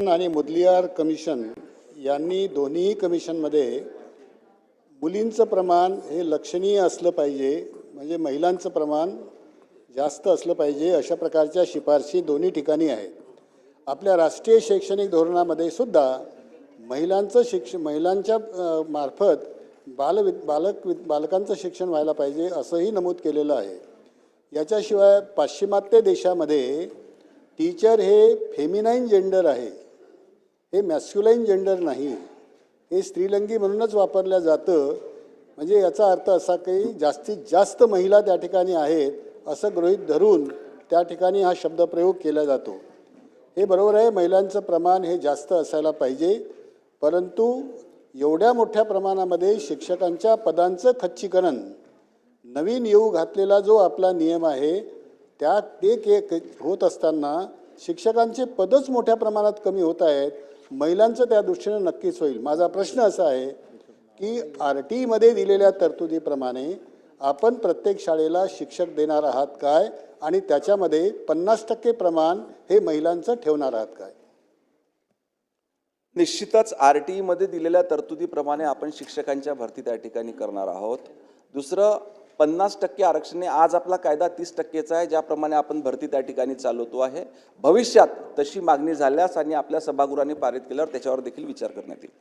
आणि मुदलियार कमिशन यांनी दोन्ही कमिशनमध्ये मुलींचं प्रमाण हे लक्षणीय असलं पाहिजे, म्हणजे महिलांचं प्रमाण जास्त असलं पाहिजे अशा प्रकारच्या शिफारशी दोन्ही ठिकाणी आहेत. आपल्या राष्ट्रीय शैक्षणिक धोरणामध्ये सुद्धा महिलांच्या मार्फत बालकांचं शिक्षण व्हायला पाहिजे असंही नमूद केलेलं आहे. याच्याशिवाय पाश्चिमात्य देशामध्ये टीचर हे फेमिनाईन जेंडर आहे, हे मॅस्क्युलाईन जेंडर नाही. हे स्त्रीलिंगी म्हणूनच वापरलं जातं. म्हणजे याचा अर्थ असा की जास्तीत जास्त महिला त्या ठिकाणी आहेत असं गृहीत धरून त्या ठिकाणी हा शब्दप्रयोग केला जातो. हे बरोबर आहे, महिलांचं प्रमाण हे जास्त असायला पाहिजे, परंतु एवढ्या मोठ्या प्रमाणामध्ये शिक्षकांच्या पदांचं खच्चीकरण नवीन येऊ घातलेला जो आपला नियम आहे ते होत असताना शिक्षकांचे पदच मोठ्या प्रमाणात कमी होत आहेत. महिलांचं त्या दृष्टीने नक्कीच होईल. माझा प्रश्न असा आहे की RTमध्ये दिलेल्या तरतुदीप्रमाणे आपण प्रत्येक शाळेला शिक्षक देणार आहात काय, आणि त्याच्यामध्ये 50% प्रमाण हे महिलांचं ठेवणार आहात काय? निश्चितच RTमध्ये दिलेल्या तरतुदीप्रमाणे आपण शिक्षकांच्या भरती त्या ठिकाणी करणार आहोत. दुसरं, 50% आरक्षण आज आपला कायदा 30%चा आहे, ज्याप्रमाणे आपण भरती त्या ठिकाणी चालवतो आहे. भविष्यात तशी मागणी झाल्यास आणि आपल्या सभागृहाने पारित केल्यावर त्याच्यावर देखील विचार करण्यात येईल.